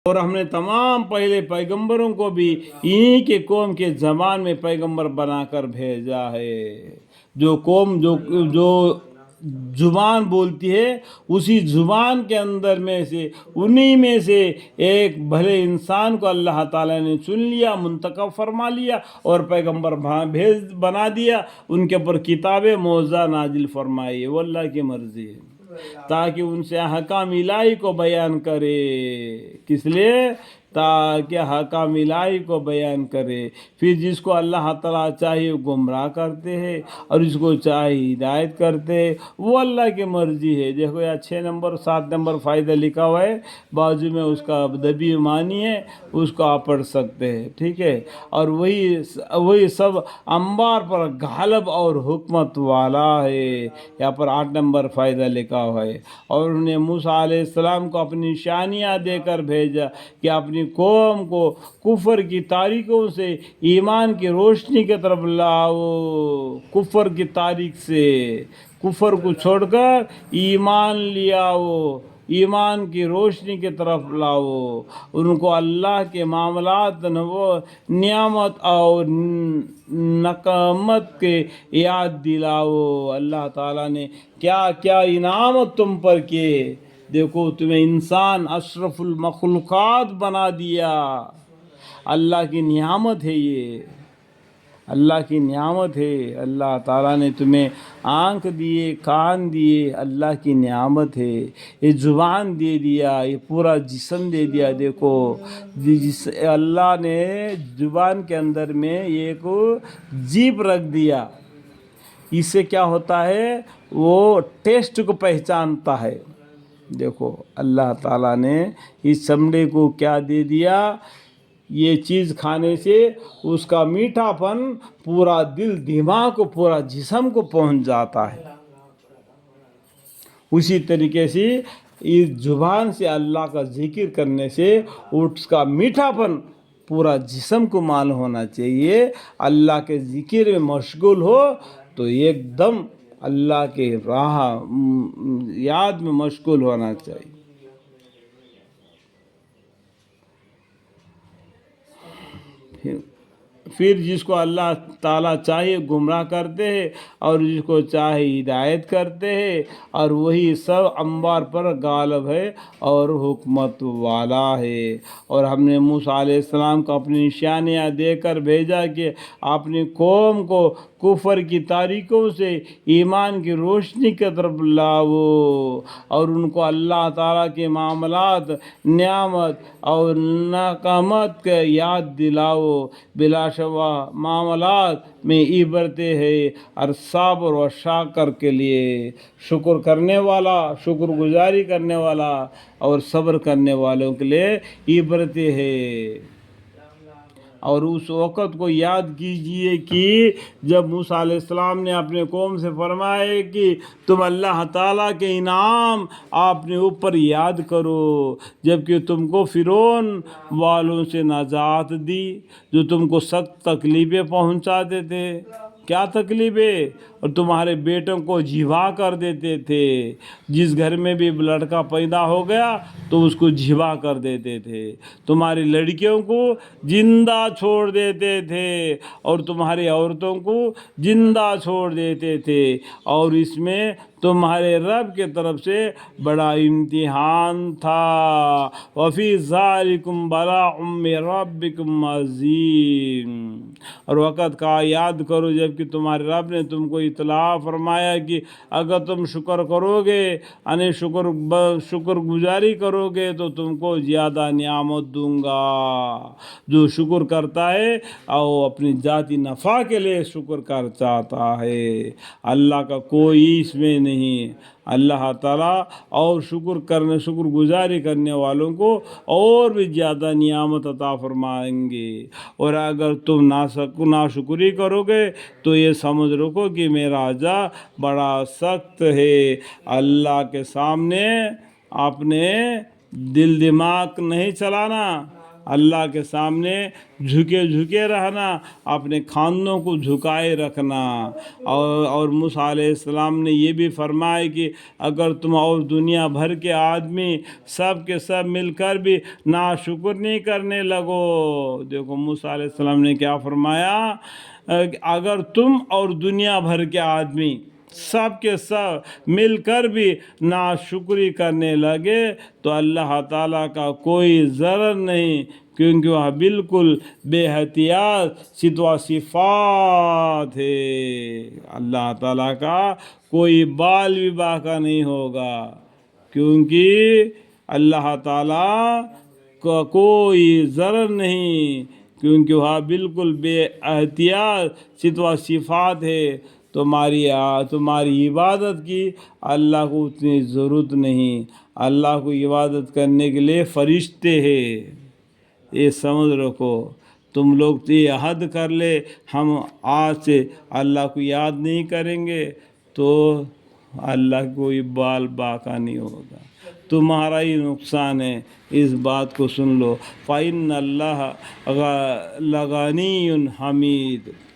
اور ہم نے تمام پہلے پیغمبروں کو بھی انہی کے قوم کے زبان میں پیغمبر بنا کر بھیجا ہے۔ جو قوم جو زبان بولتی ہے اسی زبان کے اندر میں سے انہی میں سے ایک بھلے انسان کو اللہ تعالیٰ نے چن لیا، منتخب فرما لیا اور پیغمبر بنا دیا، ان کے اوپر کتاب معجزہ نازل فرمائی، وہ اللہ کی مرضی ہے، تاکہ ان سے احکام الہی کو بیان کرے۔ کس لیے؟ تاکہ احکام الہی کو بیان کرے۔ پھر جس کو اللہ تعالیٰ چاہیے گمراہ کرتے ہیں اور جس کو چاہیے ہدایت کرتے ہیں، وہ اللہ کی مرضی ہے۔ دیکھو یہاں 6 نمبر 7 نمبر فائدہ لکھا ہوا ہے، بازو میں اس کا ادبی معنی ہے، اس کو آپ پڑھ سکتے ہیں، ٹھیک ہے۔ اور وہی سب انبار پر غالب اور حکمت والا ہے، یہاں پر 8 نمبر فائدہ لکھا ہوا ہے۔ اور انہوں نے موسیٰ علیہ السلام کو اپنی نشانیاں دے کر بھیجا کہ اپنی قوم کو کفر کی تاریکیوں سے ایمان کی روشنی کی طرف لاؤ، کفر کی تاریک سے کفر کو چھوڑ کر ایمان لے آؤ، ایمان کی روشنی کی طرف لاؤ، ان کو اللہ کے معاملات نعمت اور نقمت کے یاد دلاؤ۔ اللہ تعالیٰ نے کیا کیا انعامت تم پر کیے، دیکھو تمہیں انسان اشرف المخلوقات بنا دیا، اللہ کی نعمت ہے، یہ اللہ کی نعمت ہے۔ اللہ تعالیٰ نے تمہیں آنکھ دیے، کان دیے، اللہ کی نعمت ہے۔ یہ زبان دے دیا، یہ پورا جسم دے دیا۔ دیکھو اللہ نے زبان کے اندر میں ایک جیب رکھ دیا، اس سے کیا ہوتا ہے، وہ ٹیسٹ کو پہچانتا ہے۔ دیکھو اللہ تعالیٰ نے اس چمڑے کو کیا دے دیا، یہ چیز کھانے سے اس کا میٹھا پن پورا دل دماغ کو پورا جسم کو پہنچ جاتا ہے۔ اسی طریقے سے اس زبان سے اللہ کا ذکر کرنے سے اس کا میٹھا پن پورا جسم کو معلوم ہونا چاہیے۔ اللہ کے ذکر میں مشغول ہو تو ایک دم اللہ کے راہ یاد میں مشغول ہونا چاہیے۔ پھر جس کو اللہ تعالیٰ چاہے گمراہ کرتے ہیں اور جس کو چاہے ہدایت کرتے ہیں، اور وہی سب انبار پر غالب ہے اور حکمت والا ہے۔ اور ہم نے موسیٰ علیہ السلام کو اپنی نشانیاں دے کر بھیجا کہ اپنی قوم کو کفر کی تاریکیوں سے ایمان کی روشنی کی طرف لاؤ، اور ان کو اللہ تعالیٰ کے معاملات نعمت اور نقمت کے یاد دلاؤ۔ بلا شبہ معاملات میں عبرتیں ہیں، اور صبر و شاکر کے لیے، شکر کرنے والا، شکر گزاری کرنے والا اور صبر کرنے والوں کے لیے عبرتیں ہیں۔ اور اس وقت کو یاد کیجئے کہ جب موسیٰ علیہ السلام نے اپنے قوم سے فرمایا کہ تم اللہ تعالیٰ کے انعام اپنے اوپر یاد کرو، جبکہ تم کو فرعون والوں سے نجات دی، جو تم کو سخت تکلیفیں پہنچاتے تھے۔ کیا تکلیفیں؟ اور تمہارے بیٹوں کو جھوا کر دیتے تھے، جس گھر میں بھی لڑکا پیدا ہو گیا تو اس کو جھوا کر دیتے تھے، تمہاری لڑکیوں کو زندہ چھوڑ دیتے تھے اور تمہاری عورتوں کو زندہ چھوڑ دیتے تھے، اور اس میں تمہارے رب کی طرف سے بڑا امتحان تھا۔ وفی ذالکم بلاء من ربکم عظیم۔ اور وقت کا یاد کرو جبکہ تمہارے رب نے تم کو اطلاع فرمایا کہ اگر تم شکر کرو گے، یعنی شکر گزاری کرو گے تو تم کو زیادہ نعمت دوں گا۔ جو شکر کرتا ہے اور اپنی ذاتی نفع کے لیے شکر کر چاہتا ہے، اللہ کا کوئی اس میں نہیں۔ اللہ تعالیٰ اور شکر گزاری کرنے والوں کو اور بھی زیادہ نعمت عطا فرمائیں گے۔ اور اگر تم ناشکری کرو گے تو یہ سمجھ رکھو کہ میرا عذاب بڑا سخت ہے۔ اللہ کے سامنے اپنے دل دماغ نہیں چلانا، اللہ کے سامنے جھکے جھکے رہنا، اپنے کھانوں کو جھکائے رکھنا۔ اور موسیٰ علیہ السلام نے یہ بھی فرمایا کہ اگر تم اور دنیا بھر کے آدمی سب کے سب مل کر بھی ناشکری کرنے لگو، دیکھو موسیٰ علیہ السلام نے کیا فرمایا، اگر تم اور دنیا بھر کے آدمی سب کے سب مل کر بھی ناشکری کرنے لگے تو اللہ تعالیٰ کا کوئی ضرر نہیں، کیونکہ وہ بالکل بے احتیاط صفت و صفات ہے۔ اللہ تعالیٰ کا کوئی بال بھی باقی نہیں ہوگا، کیونکہ اللہ تعالیٰ کا کوئی ضرر نہیں، کیونکہ وہ بالکل بے احتیاط صفت و صفات ہے۔ تمہاری عبادت کی اللہ کو اتنی ضرورت نہیں، اللہ کو عبادت کرنے کے لیے فرشتے ہیں، یہ سمجھ رکھو۔ تم لوگ تو یہ عہد کر لے ہم آج سے اللہ کو یاد نہیں کریں گے تو اللہ کو کوئی بال باقی نہیں ہوگا، تمہارا ہی نقصان ہے، اس بات کو سن لو۔ فَإِنَّ اللَّهَ لَغَنِيٌّ حَمِيدٌ۔